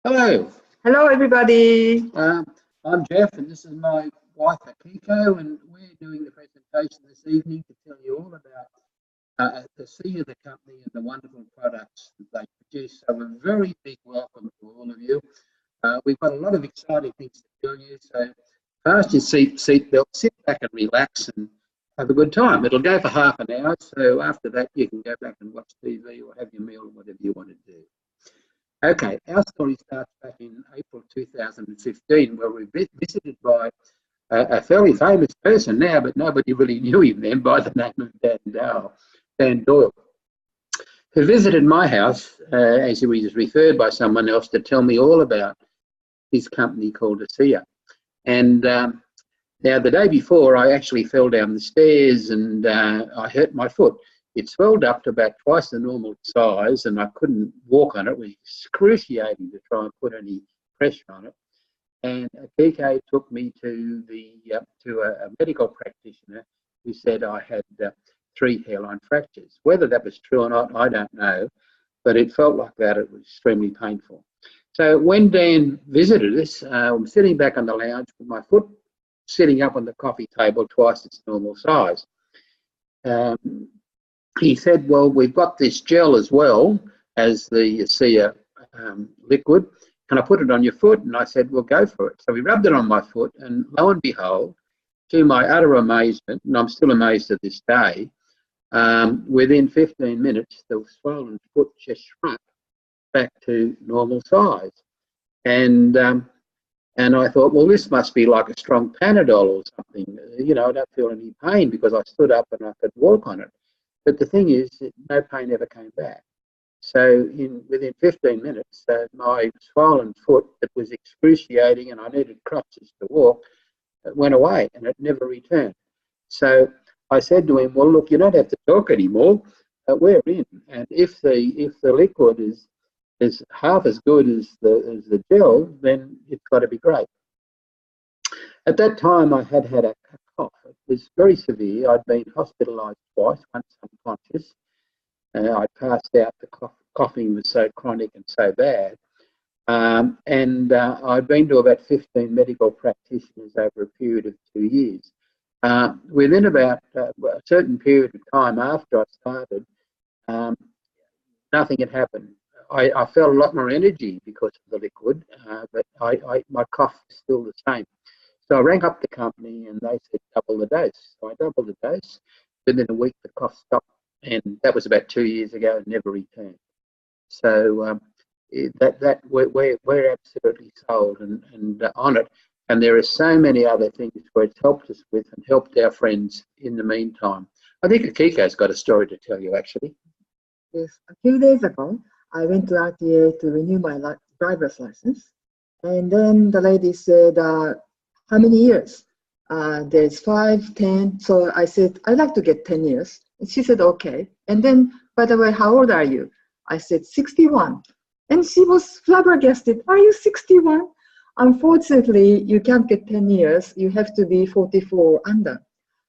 Hello, Hello, everybody. I'm Geoff, and this is my wife Akiko, and we're doing the presentation this evening to tell you all about the CEO of the company and the wonderful products that they produce. So a very big welcome to all of you. We've got a lot of exciting things to tell you, so fasten your seatbelt, sit back and relax and have a good time. It'll go for half an hour, so after that you can go back and watch TV or have your meal or whatever you want to do. Okay, our story starts back in April 2015, where we were visited by a fairly famous person now, but nobody really knew him then, by the name of Dan Doyle, who visited my house, as he was referred by someone else, to tell me all about his company called ASEA. And now the day before, I actually fell down the stairs and I hurt my foot. It swelled up to about twice the normal size, and I couldn't walk on it. It was excruciating to try and put any pressure on it. And Akiko took me to a medical practitioner who said I had 3 hairline fractures. Whether that was true or not, I don't know, but it felt like that. It was extremely painful. So when Dan visited us, I'm sitting back on the lounge with my foot sitting up on the coffee table twice its normal size. He said, well, we've got this gel as well as the ASEA liquid. Can I put it on your foot? And I said, well, go for it. So we rubbed it on my foot, and lo and behold, to my utter amazement, and I'm still amazed to this day, within 15 minutes, the swollen foot just shrunk back to normal size. And I thought, well, this must be like a strong Panadol or something. You know, I don't feel any pain because I stood up and I could walk on it. But the thing is, no pain ever came back. So within 15 minutes, my swollen foot that was excruciating and I needed crutches to walk, it went away and it never returned. So I said to him, well, look, you don't have to talk anymore. We're in. And if the liquid is half as good as the gel, then it's got to be great. At that time, I had a cough. It was very severe. I'd been hospitalised twice, once unconscious. I passed out. The coughing was so chronic and so bad. I'd been to about 15 medical practitioners over a period of 2 years. Within about a certain period of time after I started, nothing had happened. I felt a lot more energy because of the liquid, but my cough is still the same. So I rang up the company and they said double the dose. So I doubled the dose. Within a week, the cough stopped, and that was about 2 years ago and never returned. So we're absolutely sold and on it. And there are so many other things where it's helped us with and helped our friends in the meantime. I think Akiko's got a story to tell you, actually. Yes, a few days ago, I went to RTA to renew my driver's license. And then the lady said, how many years? There's 5, 10. So I said, I'd like to get 10 years. And she said, okay. And then, by the way, how old are you? I said, 61. And she was flabbergasted. Are you 61? Unfortunately, you can't get 10 years. You have to be 44 under.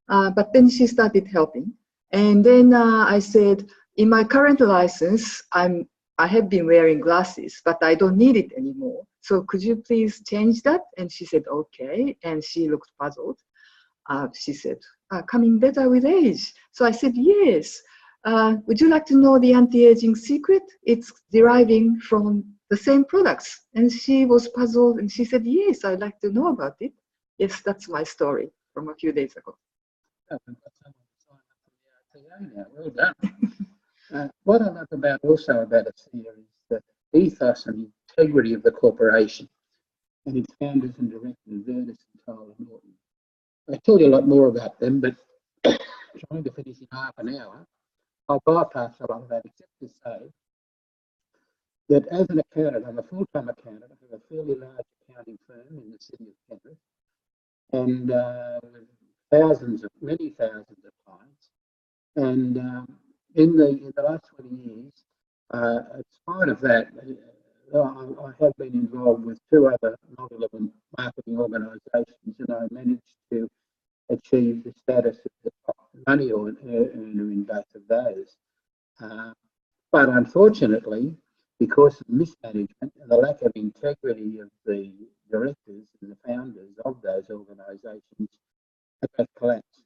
But then she started helping. And then I said, in my current license, I have been wearing glasses, but I don't need it anymore. So could you please change that? And she said, okay. And she looked puzzled. She said, coming better with age. So I said, yes. Would you like to know the anti-aging secret? It's deriving from the same products. And she was puzzled and she said, yes, I'd like to know about it. Yes, that's my story from a few days ago. Well done. What I love also about ASEA is the ethos and integrity of the corporation and its founders and directors, Ernest and Tyler Norton. I tell you a lot more about them, but trying to finish in half an hour, I'll bypass a lot of that, except to say that as an accountant, I'm a full-time accountant. I have a fairly large accounting firm in the city of Penrith, and with many thousands of clients. And in the last 20 years, in spite of that, I have been involved with 2 other multi-level marketing organisations, and I managed to achieve the status of the top money earner in both of those. But unfortunately, because of mismanagement and the lack of integrity of the directors and the founders of those organisations have both collapsed.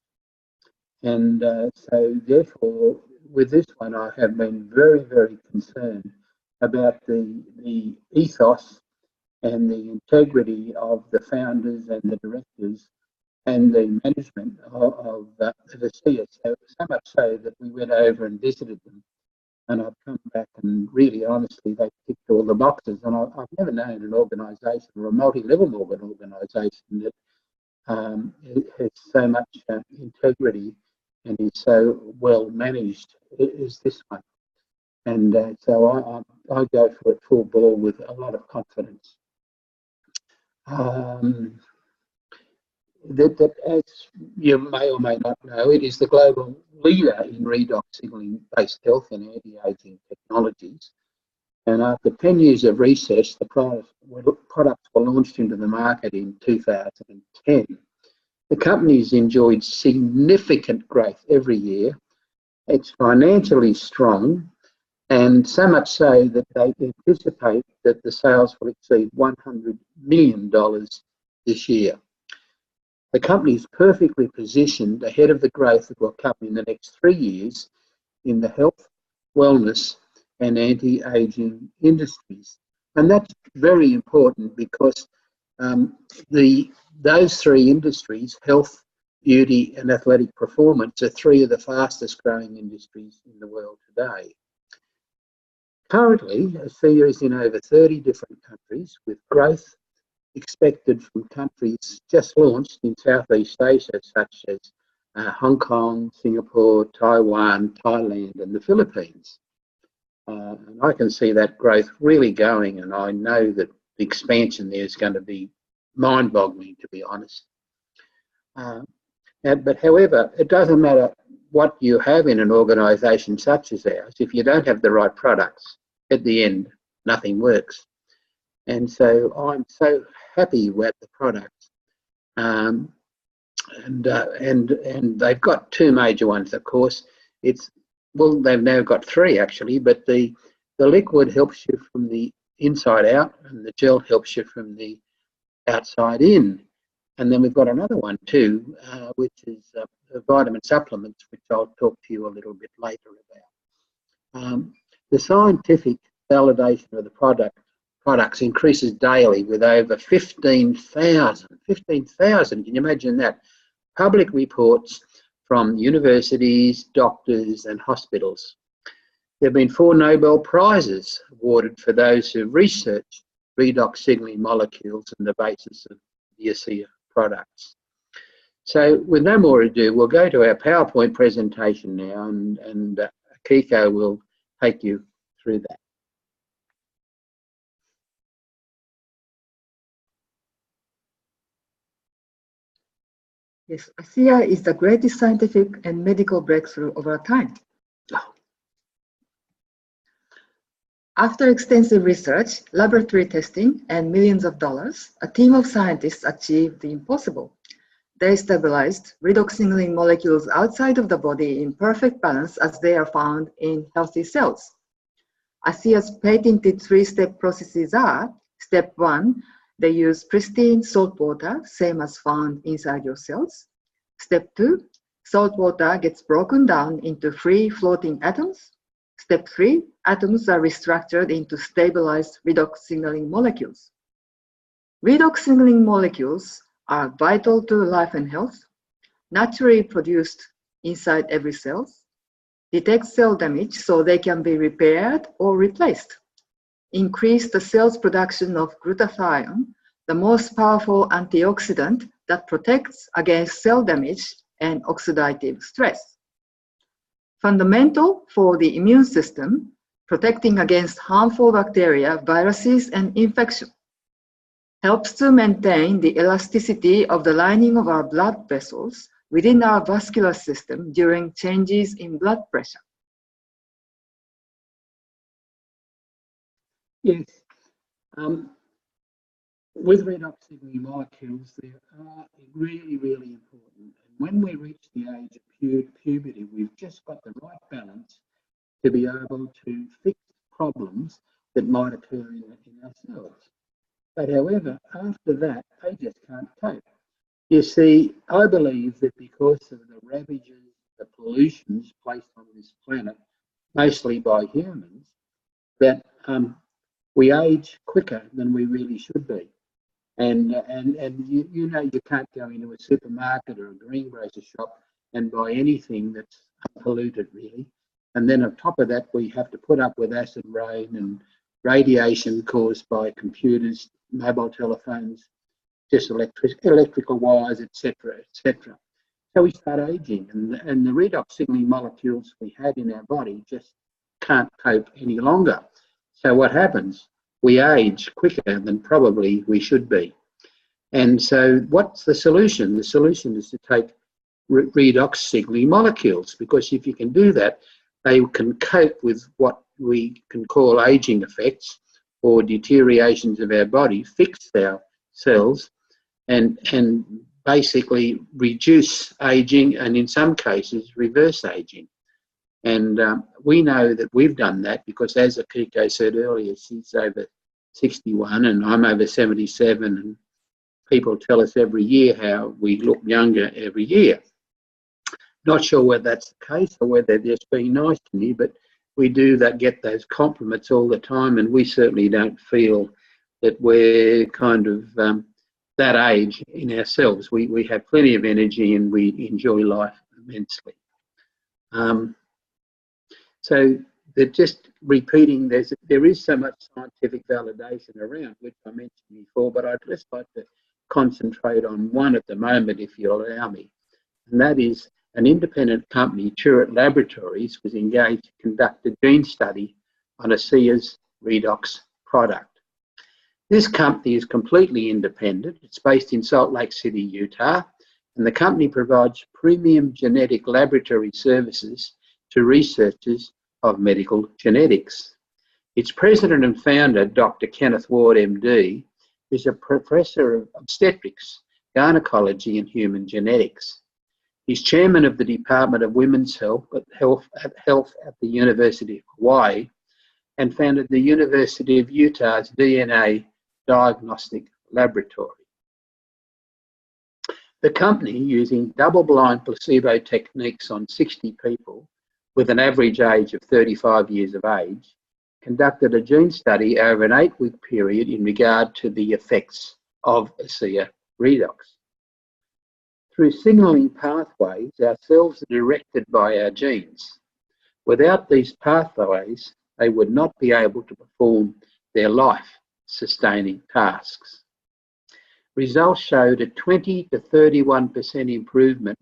And so therefore, with this one, I have been very, very concerned about the ethos and the integrity of the founders and the directors and the management of the ASEA. So much so that we went over and visited them. And I've come back and really honestly, they ticked all the boxes. And I've never known an organisation or a multi-level organisation that has so much integrity and is so well managed as this one. And so I go for it full bore with a lot of confidence. That, as you may or may not know, it is the global leader in redox signaling-based health and anti-aging technologies. And after 10 years of research, the products were launched into the market in 2010. The company's enjoyed significant growth every year. It's financially strong, and so much so that they anticipate that the sales will exceed $100 million this year. The company is perfectly positioned ahead of the growth that will come in the next 3 years in the health, wellness, and anti-aging industries. And that's very important because those three industries, health, beauty, and athletic performance, are three of the fastest growing industries in the world today. Currently, ASEA is in over 30 different countries, with growth expected from countries just launched in Southeast Asia, such as Hong Kong, Singapore, Taiwan, Thailand, and the Philippines. And I can see that growth really going, and I know that the expansion there is going to be mind-boggling, to be honest. But however, it doesn't matter what you have in an organisation such as ours. If you don't have the right products, at the end, nothing works. And so I'm so happy with the products. And they've got two major ones, of course. Well, they've now got three actually, but the liquid helps you from the inside out, and the gel helps you from the outside in. And then we've got another one too, which is vitamin supplements, which I'll talk to you a little bit later about. The scientific validation of the products increases daily with over 15,000, can you imagine that? Public reports from universities, doctors, and hospitals. There have been 4 Nobel Prizes awarded for those who research redox signaling molecules and the basis of the ASEA products. So with no more ado, we'll go to our PowerPoint presentation now, and Akiko will take you through that. Yes, ASEA is the greatest scientific and medical breakthrough of our time. After extensive research, laboratory testing, and millions of dollars, a team of scientists achieved the impossible. They stabilized redox signaling molecules outside of the body in perfect balance as they are found in healthy cells. ASEA's patented 3-step processes are: step 1, they use pristine salt water, same as found inside your cells. Step 2, salt water gets broken down into free floating atoms. Step 3, atoms are restructured into stabilized redox signaling molecules. Redox signaling molecules are vital to life and health, naturally produced inside every cell, detect cell damage so they can be repaired or replaced, increase the cell's production of glutathione, the most powerful antioxidant that protects against cell damage and oxidative stress. Fundamental for the immune system, protecting against harmful bacteria, viruses, and infection. Helps to maintain the elasticity of the lining of our blood vessels within our vascular system during changes in blood pressure. Yes. With redox signaling molecules, they are really, really important. And when we reach the age of puberty, we've just got the right balance to be able to fix problems that might occur in ourselves. But however, after that, they just can't cope. You see, I believe that because of the ravages, the pollutions placed on this planet, mostly by humans, that we age quicker than we really should be. And you know, you can't go into a supermarket or a greengrocer shop and buy anything that's unpolluted, really. And then on top of that, we have to put up with acid rain and radiation caused by computers, mobile telephones, just electrical wires, etc., etc. So we start aging, and the redox signaling molecules we had in our body just can't cope any longer. So what happens? We age quicker than probably we should be. And so what's the solution? The solution is to take redox signaling molecules, because if you can do that, they can cope with what we can call aging effects or deteriorations of our body, fix our cells, and basically reduce aging, and in some cases reverse aging. And we know that we've done that because, as Akiko said earlier, she's over 61 and I'm over 77, and people tell us every year how we look younger every year. Not sure whether that's the case or whether they're just being nice to me, but we do get those compliments all the time, and we certainly don't feel that we're kind of that age in ourselves. We have plenty of energy and we enjoy life immensely. So they're just repeating, there is so much scientific validation around, which I mentioned before, but I'd just like to concentrate on one at the moment, if you'll allow me. And that is an independent company, Turret Laboratories, was engaged to conduct a gene study on a Sears redox product. This company is completely independent. It's based in Salt Lake City, Utah, and the company provides premium genetic laboratory services to researchers of medical genetics. Its president and founder, Dr. Kenneth Ward, MD, is a professor of obstetrics, gynecology and human genetics. He's chairman of the Department of Women's Health at the University of Hawaii, and founded the University of Utah's DNA Diagnostic Laboratory. The company, using double-blind placebo techniques on 60 people with an average age of 35 years of age, conducted a gene study over an 8-week period in regard to the effects of ASEA redox. Through signalling pathways, our cells are directed by our genes. Without these pathways, they would not be able to perform their life-sustaining tasks. Results showed a 20 to 31% improvement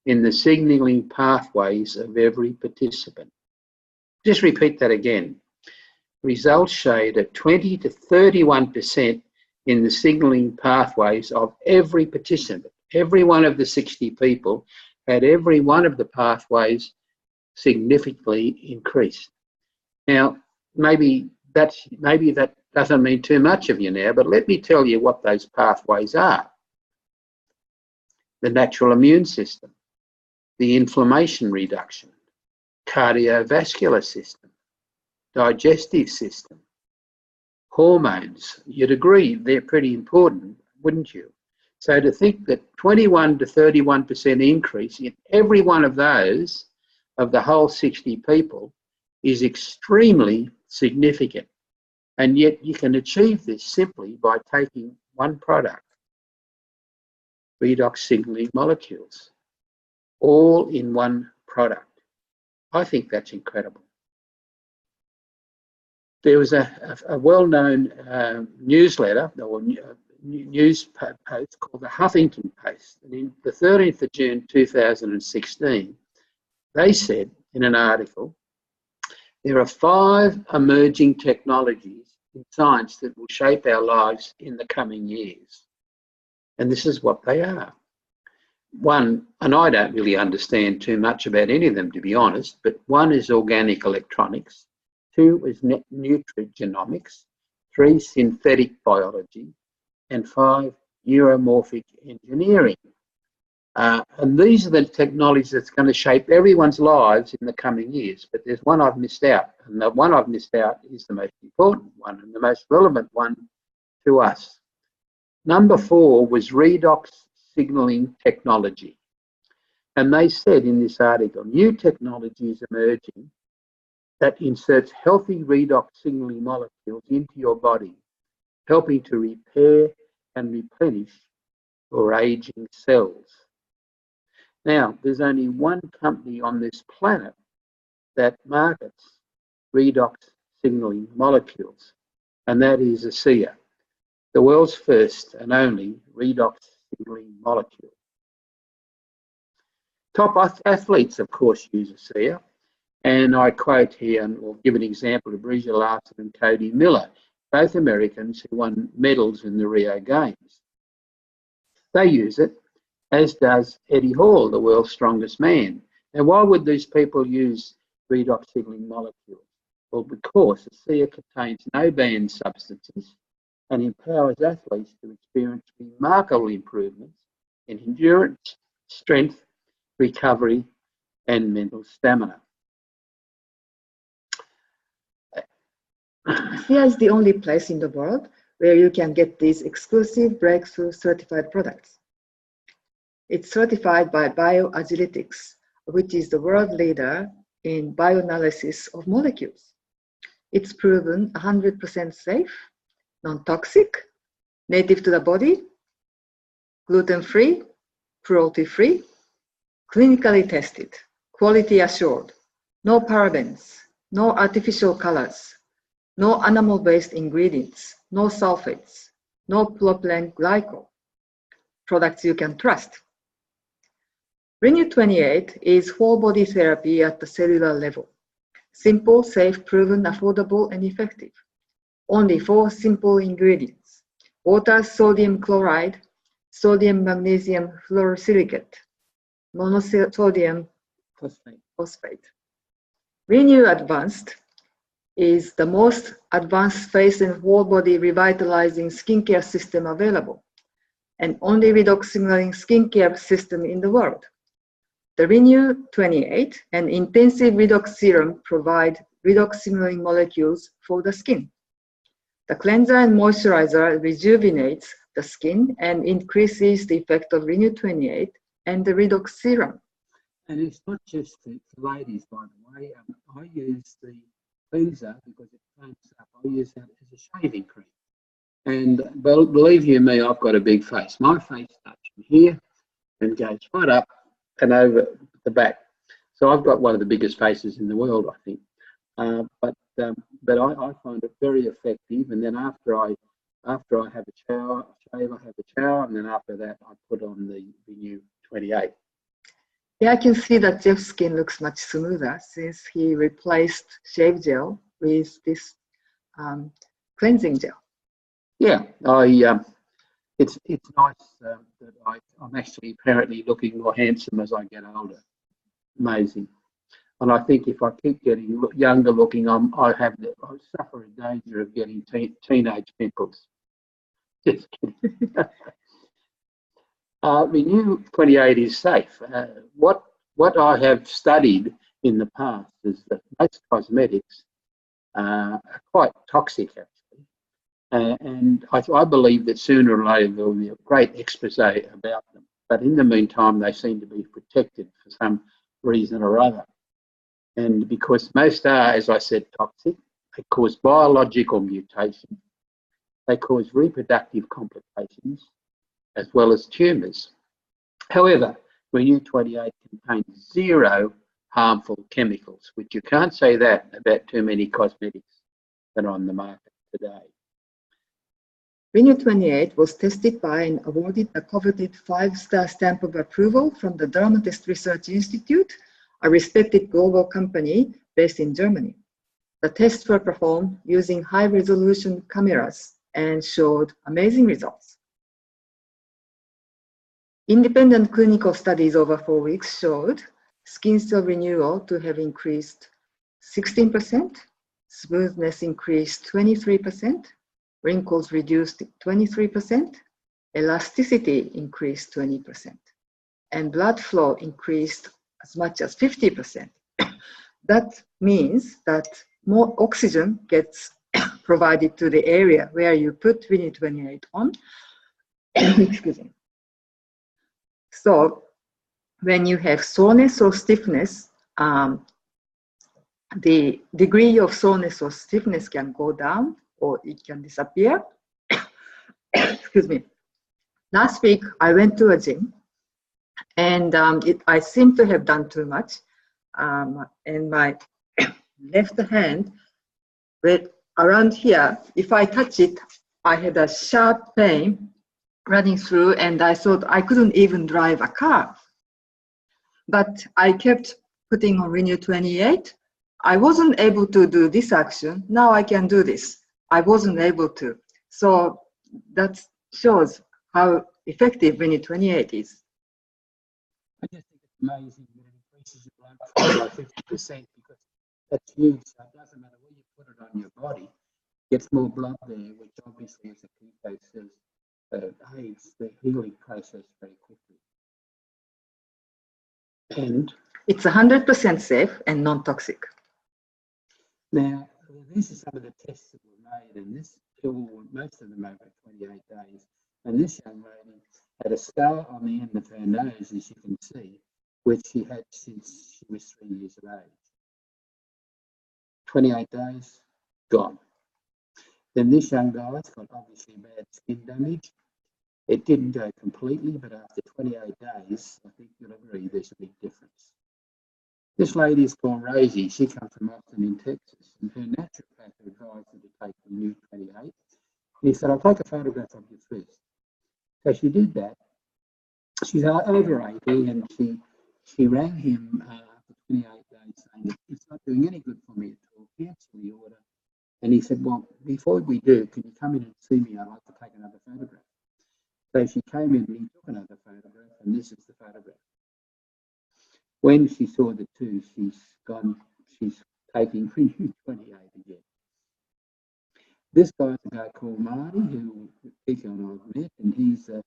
in the signalling pathways of every participant. Just repeat that again. Results showed a 20 to 31% in the signalling pathways of every participant. Every one of the 60 people had every one of the pathways significantly increased. Now, maybe that doesn't mean too much of you now, but let me tell you what those pathways are. The natural immune system, the inflammation reduction, cardiovascular system, digestive system, hormones. You'd agree they're pretty important, wouldn't you? So to think that 21 to 31% increase in every one of those of the whole 60 people is extremely significant. And yet you can achieve this simply by taking one product, redox signaling molecules, all in one product. I think that's incredible. There was a well-known newsletter or news post called the Huffington Post. And in the 13th of June 2016, they said in an article, there are 5 emerging technologies in science that will shape our lives in the coming years. And this is what they are. One, and I don't really understand too much about any of them, to be honest, but one is organic electronics, 2 is nutrigenomics, 3 synthetic biology, and 5 neuromorphic engineering. And these are the technologies that's going to shape everyone's lives in the coming years. But there's one I've missed out, and the one I've missed out is the most important one and the most relevant one to us. Number 4 was redox signaling technology. And they said in this article, new technology is emerging that inserts healthy redox signaling molecules into your body, helping to repair and replenish your aging cells. Now, there's only one company on this planet that markets redox signaling molecules, and that is ASEA, the world's first and only redox signaling molecule. Top athletes, of course, use ASEA, and I quote here, and will give an example of Bridget Larson and Cody Miller, both Americans who won medals in the Rio Games. They use it, as does Eddie Hall, the world's strongest man. Now, why would these people use redox signaling molecules? Well, because ASEA contains no banned substances and empowers athletes to experience remarkable improvements in endurance, strength, recovery, and mental stamina. ASEA is the only place in the world where you can get these exclusive breakthrough certified products. It's certified by BioAgilytix, which is the world leader in bioanalysis of molecules. It's proven 100% safe, non-toxic, native to the body, gluten-free, cruelty-free, clinically tested, quality assured, no parabens, no artificial colors, no animal-based ingredients, no sulfates, no propylene glycol. Products you can trust. Renew 28 is whole body therapy at the cellular level. Simple, safe, proven, affordable, and effective. Only 4 simple ingredients: water, sodium chloride, sodium magnesium fluorosilicate, monosodium phosphate. Renew Advanced is the most advanced face and whole body revitalizing skincare system available, and only redox signaling skincare system in the world. The Renew 28 and Intensive Redox Serum provide redox signaling molecules for the skin. The cleanser and moisturizer rejuvenates the skin and increases the effect of Renew 28 and the redox serum. And it's not just for ladies, by the way. I use the cleanser because it cleans up. I use that as a shaving cream. And believe you me, I've got a big face. My face starts from here and goes right up and over the back. So I've got one of the biggest faces in the world, I think. But I find it very effective. And then after I have a shower, I have a shower, and then after that I put on the Renew 28. Yeah, I can see that Geoff's skin looks much smoother since he replaced shave gel with this cleansing gel. Yeah, it's nice that I'm actually apparently looking more handsome as I get older. Amazing. And I think if I keep getting younger looking, I suffer a danger of getting teenage pimples. Just kidding. Renew 28 is safe. What I have studied in the past is that most cosmetics are quite toxic, actually. And I believe that sooner or later there will be a great expose about them. But in the meantime, they seem to be protected for some reason or other. And because most are, as I said, toxic, they cause biological mutation, they cause reproductive complications, as well as tumours. However, Renew 28 contains 0 harmful chemicals, which you can't say that about too many cosmetics that are on the market today. Renew 28 was tested by and awarded a coveted 5-star stamp of approval from the Dermatist Research Institute, a respected global company based in Germany. The tests were performed using high-resolution cameras and showed amazing results. Independent clinical studies over 4 weeks showed skin cell renewal to have increased 16%, smoothness increased 23%, wrinkles reduced 23%, elasticity increased 20%, and blood flow increased as much as 50%. That means that more oxygen gets provided to the area where you put Renu-28 on. Excuse me. So when you have soreness or stiffness, the degree of soreness or stiffness can go down or it can disappear. Excuse me. Last week, I went to a gym and I seem to have done too much. And my left hand, around here, if I touch it, I had a sharp pain running through, and I thought I couldn't even drive a car. But I kept putting on Renu-28. I wasn't able to do this action. Now I can do this. I wasn't able to. So that shows how effective Renu-28 is. I just think it's amazing that it increases your blood flow by 50% because that's huge. So it doesn't matter where you put it on your body, it gets more blood there, which obviously, as Akiko says, aids the healing process very quickly. And it's 100% safe and non-toxic. Now, these are some of the tests that were made, and this pill, most of them over 28 days. And this young lady had a scar on the end of her nose, as you can see, which she had since she was 3 years of age. 28 days, gone. Then this young guy's got obviously bad skin damage. It didn't go completely, but after 28 days, I think you'll agree there's a big difference. This lady is called Rosie. She comes from Austin in Texas, and her naturopath advised her to take Renu-28. And he said, I'll take a photograph of you first. So she did that. She's over 80, and she rang him after 28 days saying, it's not doing any good for me at all, cancel the order. And he said, well, before we do, can you come in and see me? I'd like to take another photograph. So she came in and he took another photograph, and this is the photograph. When she saw the two, she's taking Renu-28 again. This guy's a guy called Marty, who Akiko and I've met, and he's a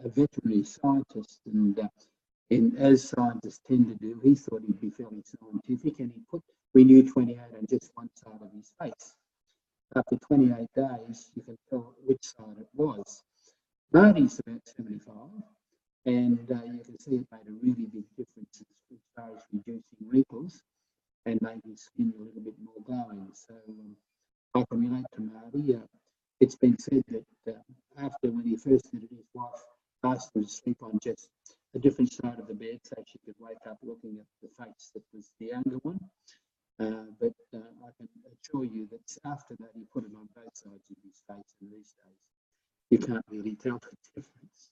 veterinary scientist, and as scientists tend to do, he thought he'd be fairly scientific, and he put Renu-28 on just one side of his face. After 28 days, you can tell which side it was. Marty's about 75, and you can see it made a really big difference as far as reducing wrinkles and making skin a little bit more glowing. So I can relate to Marty. It's been said that after when he first did it, his wife asked him to sleep on just a different side of the bed so she could wake up looking at the face that was the younger one. But I can assure you that after that, he put it on both sides of his face, and these days you can't really tell the difference.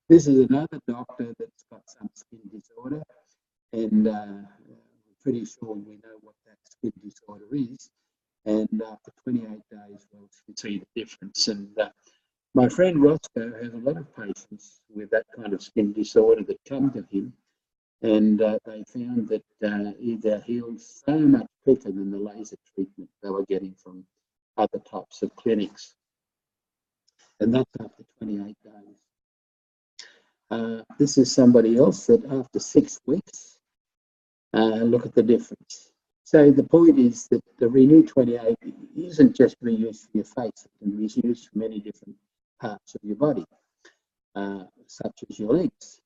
This is another doctor that's got some skin disorder, and I'm pretty sure we know what that skin disorder is. And after 28 days, well, you can see the difference. And my friend Roscoe has a lot of patients with that kind of skin disorder that come to him, and they found that they're healed so much quicker than the laser treatment they were getting from other types of clinics. And that's after 28 days. This is somebody else that after 6 weeks, look at the difference. So the point is that the Renu-28 isn't just reused for your face, it can be used for many different parts of your body, such as your legs.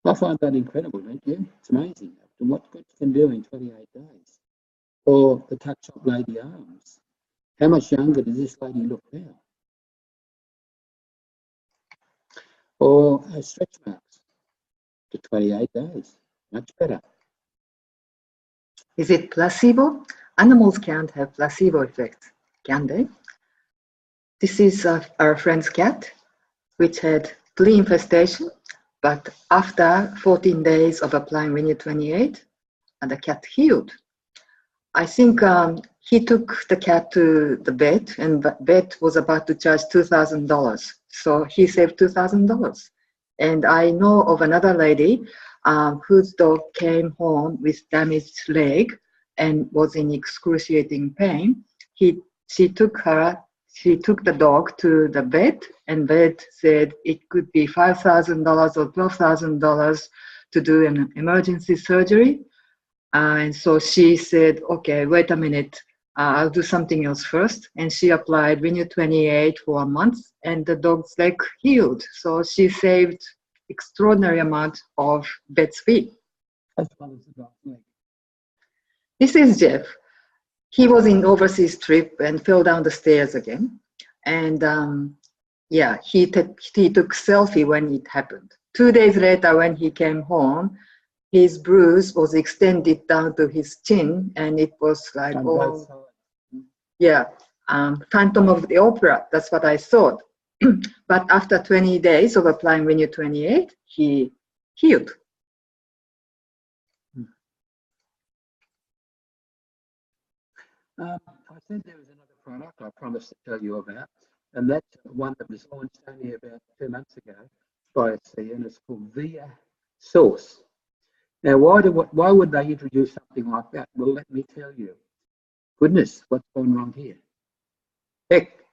I find that incredible, don't you? It's amazing what you can do in 28 days. Or the tuck-shop lady arms. How much younger does this lady look now? Or her stretch marks to 28 days, much better. Is it placebo? Animals can't have placebo effects, can they? This is our friend's cat, which had flea infestation, but after 14 days of applying Renu-28, the cat healed. I think he took the cat to the vet, and the vet was about to charge $2,000. So he saved $2,000. And I know of another lady whose dog came home with damaged leg and was in excruciating pain. She took her she took the dog to the vet, and vet said it could be $5,000 or $12,000 to do an emergency surgery. And so she said, okay, wait a minute, I'll do something else first. And she applied Renew 28 for a month, and the dog's leg healed. So she saved extraordinary amount of vet's fee. As well as the dog's leg. This is Geoff. He was in overseas trip and fell down the stairs again. And yeah, he took selfie when it happened. 2 days later, when he came home, his bruise was extended down to his chin, and it was like, oh, yeah, Phantom of the Opera. That's what I thought. But after 20 days of applying Renew 28, he healed. I said there was another product I promised to tell you about, and that's one that was launched only about 2 months ago by a CEO, and it's called Via Source. Now, why would they introduce something like that? Well, let me tell you. Goodness, what's gone wrong here? Heck,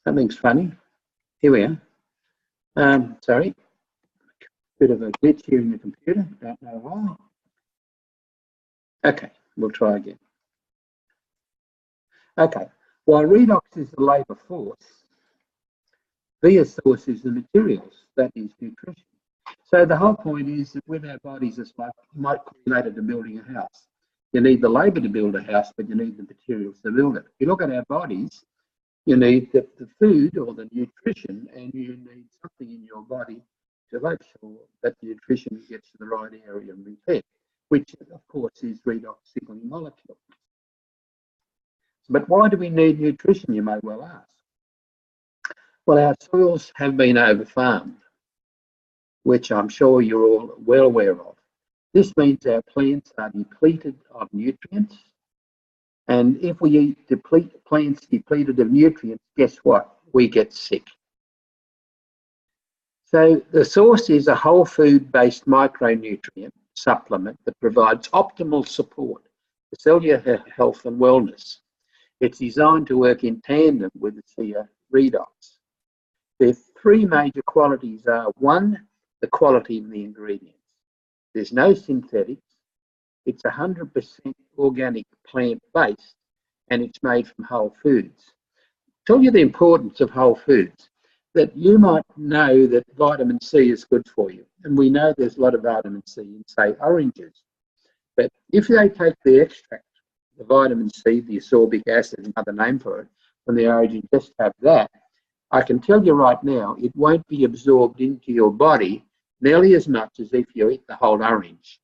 something's funny. Here we are. Sorry, bit of a glitch here in the computer. Don't know why. Okay, we'll try again. Okay, while redox is the labour force, Via Source is the materials, that is nutrition. So the whole point is that with our bodies, it's like related to building a house. You need the labour to build a house, but you need the materials to build it. If you look at our bodies, you need the food or the nutrition, and you need something in your body to make sure that the nutrition gets to the right area and repaired, which of course is redox signaling molecule. But why do we need nutrition, you may well ask? Well, our soils have been over-farmed, which I'm sure you're all well aware of. This means our plants are depleted of nutrients, and if we eat plants depleted of nutrients, guess what? We get sick. So the source is a whole food-based micronutrient supplement that provides optimal support for cellular health and wellness. It's designed to work in tandem with the CIA redox. The three major qualities are: one, the quality of the ingredients. There's no synthetics. It's 100% organic, plant-based, and it's made from whole foods. Tell you the importance of whole foods, that you might know that vitamin C is good for you. And we know there's a lot of vitamin C in, say, oranges. But if they take the extract, the vitamin C, the ascorbic acid, another name for it, from the orange, and just have that, I can tell you right now, it won't be absorbed into your body nearly as much as if you eat the whole orange.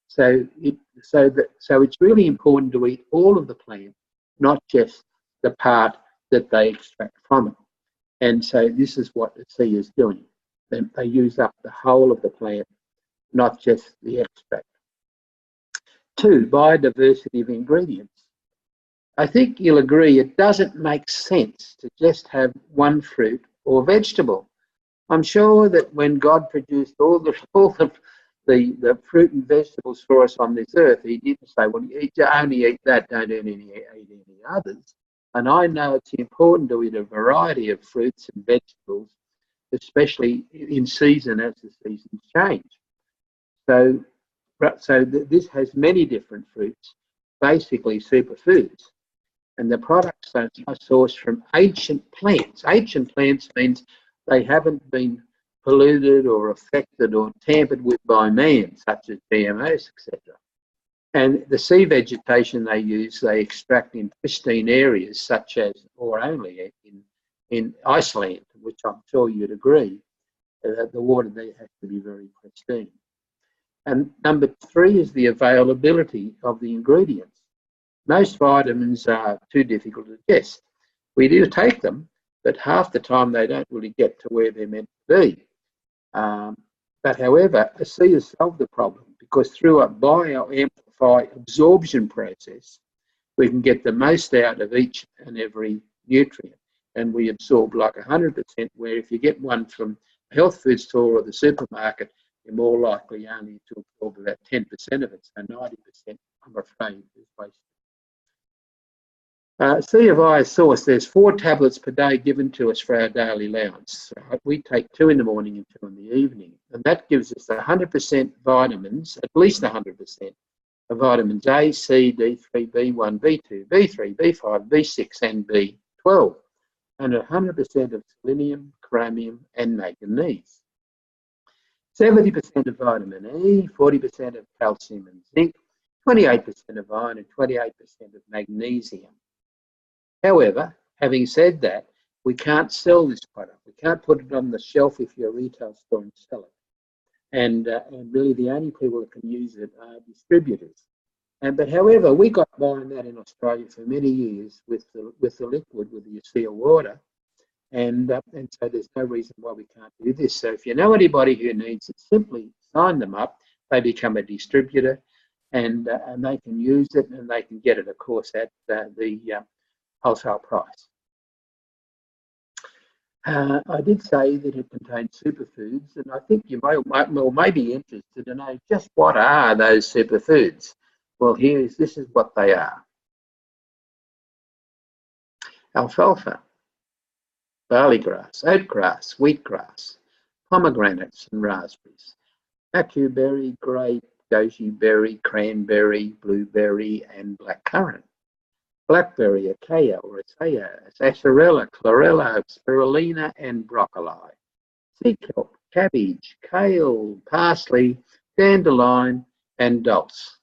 So it's really important to eat all of the plant, not just the part that they extract from it. And so this is what the sea is doing. They use up the whole of the plant, not just the extract. Two, biodiversity of ingredients. I think you'll agree it doesn't make sense to just have one fruit or vegetable. I'm sure that when God produced all the fruit and vegetables for us on this earth, he didn't say, well, you only eat that, don't eat any others. And I know it's important to eat a variety of fruits and vegetables, especially in season as the seasons change. So this has many different fruits, basically superfoods. And the products are sourced from ancient plants. Ancient plants means they haven't been polluted or affected or tampered with by man, such as GMOs, etc. And the sea vegetation they use, they extract in pristine areas, such as, or only in Iceland, which I'm sure you'd agree, that the water there has to be very pristine. And number three is the availability of the ingredients. Most vitamins are too difficult to digest. We do take them, but half the time they don't really get to where they're meant to be. But however, a sea has solved the problem, because through a bioamplify absorption process, we can get the most out of each and every nutrient. And we absorb like 100%, where if you get one from a health food store or the supermarket, you're more likely only to absorb about 10% of it. So 90%, I'm afraid, is wasted. C of I source, there's 4 tablets per day given to us for our daily allowance. We take 2 in the morning and 2 in the evening. And that gives us 100% vitamins, at least 100% of vitamins A, C, D3, B1, B2, B3, B5, B6 and B12. And 100% of selenium, chromium and manganese. 70% of vitamin E, 40% of calcium and zinc, 28% of iron and 28% of magnesium. However, having said that, we can't sell this product. We can't put it on the shelf if you're a retail store and sell it. And really the only people that can use it are distributors. But however, we got buying that in Australia for many years with the liquid, with the seal water. And so there's no reason why we can't do this. So if you know anybody who needs it, simply sign them up. They become a distributor and they can use it and they can get it, of course, at the wholesale price. I did say that it contains superfoods, and I think you may be interested to know just what are those superfoods. Well, this is what they are. Alfalfa, barley grass, oat grass, wheat grass, pomegranates and raspberries, acuberry, grape, goji berry, cranberry, blueberry and blackcurrant, blackberry, acacia or aceia, sarsaparilla, chlorella, spirulina and broccoli, sea kelp, cabbage, kale, parsley, dandelion and dulse,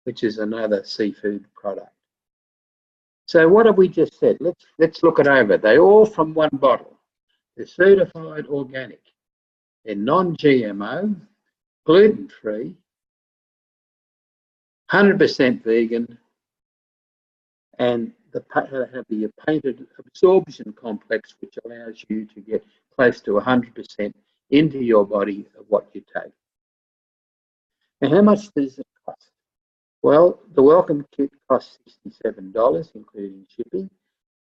which is another seafood product. So what have we just said? Let's look it over. They're all from one bottle. They're certified organic. They're non-GMO, gluten-free, 100% vegan, and they have the painted absorption complex, which allows you to get close to 100% into your body of what you take. Now, how much does it cost? Well, the welcome kit costs $67, including shipping,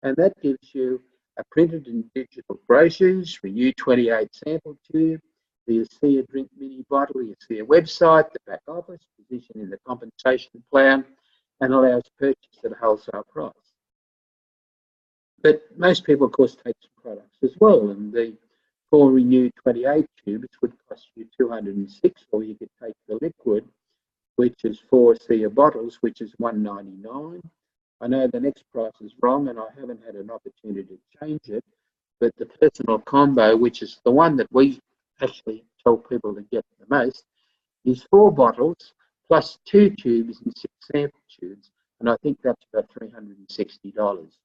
and that gives you a printed and digital brochures, Renew 28 sample tube, the ASEA drink mini bottle, the ASEA website, the back office, position in the compensation plan, and allows purchase at a wholesale price. But most people, of course, take some products as well, and the 4 Renew 28 tubes would cost you $206, or you could take the liquid, which is 4 ASEA bottles, which is $199. I know the next price is wrong, and I haven't had an opportunity to change it, but the personal combo, which is the one that we actually tell people to get the most, is 4 bottles plus 2 tubes and 6 sample tubes, and I think that's about $360.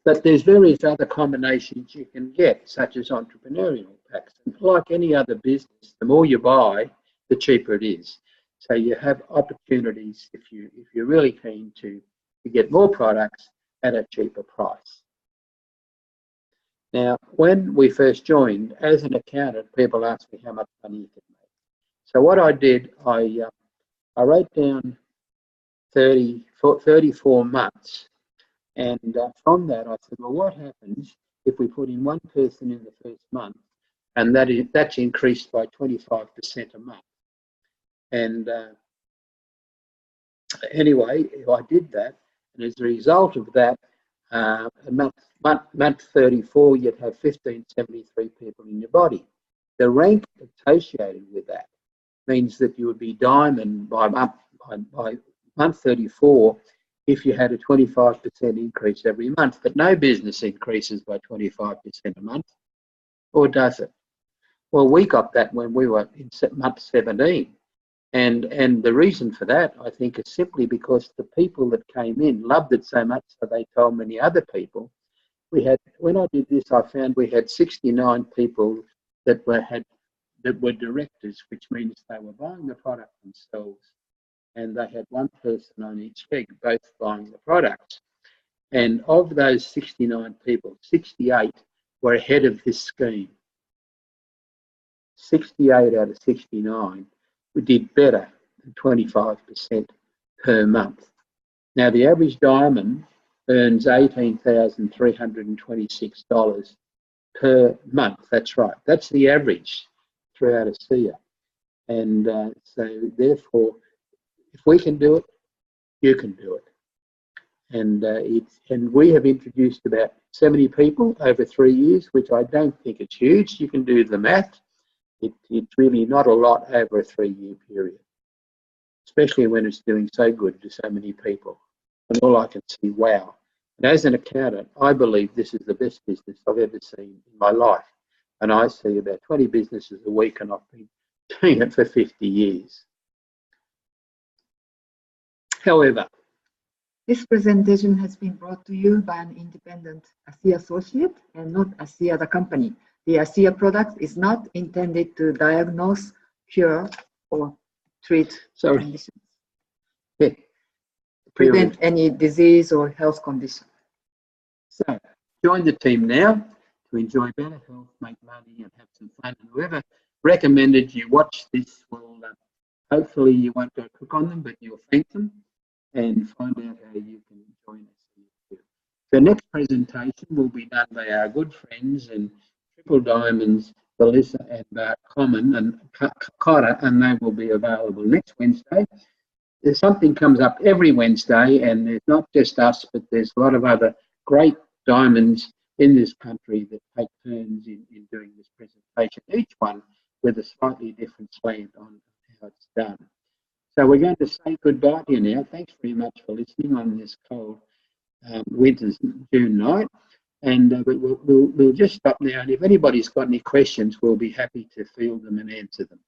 But there's various other combinations you can get, such as entrepreneurial packs. And like any other business, the more you buy, the cheaper it is. So you have opportunities if you're really keen to get more products at a cheaper price. Now, when we first joined, as an accountant, people asked me how much money you could make. So what I did, I wrote down 34 months, and from that I said, well, what happens if we put in one person in the first month, and that's increased by 25% a month? And anyway, I did that, and as a result of that, month 34, you'd have 1,573 people in your body. The rank associated with that means that you would be diamond by month 34 if you had a 25% increase every month. But no business increases by 25% a month, or does it? Well, we got that when we were in month 17. And the reason for that, I think, is simply because the people that came in loved it so much that they told many other people. When I did this, I found we had 69 people that were directors, which means they were buying the product themselves, and they had one person on each leg, both buying the products. And of those 69 people, 68 were ahead of this scheme. 68 out of 69 we did better than 25% per month. Now, the average diamond earns $18,326 per month. That's right. That's the average throughout ASEA. And so, therefore, if we can do it, you can do it. And we have introduced about 70 people over 3 years, which I don't think it's huge. You can do the math. It's really not a lot over a 3-year period, especially when it's doing so good to so many people. And all I can see, wow. And as an accountant, I believe this is the best business I've ever seen in my life. And I see about 20 businesses a week, and I've been doing it for 50 years. However, This presentation has been brought to you by an independent ASEA associate and not ASEA the company. The ASEA product is not intended to diagnose, cure, or treat conditions. Yeah. Prevent any disease or health condition. So, join the team now to enjoy better health, make money, and have some fun. And whoever recommended you watch this will, hopefully you won't go cook on them, but you'll thank them and find out how you can join us. The next presentation will be done by our good friends and Triple Diamonds, Melissa and Bart Common and Cotta, and they will be available next Wednesday. There's something comes up every Wednesday, and there's not just us, but there's a lot of other great diamonds in this country that take turns in doing this presentation, each one with a slightly different slant on how it's done. So we're going to say goodbye to you now. Thanks very much for listening on this cold winter's June night. And we'll just stop now. And if anybody's got any questions, we'll be happy to field them and answer them.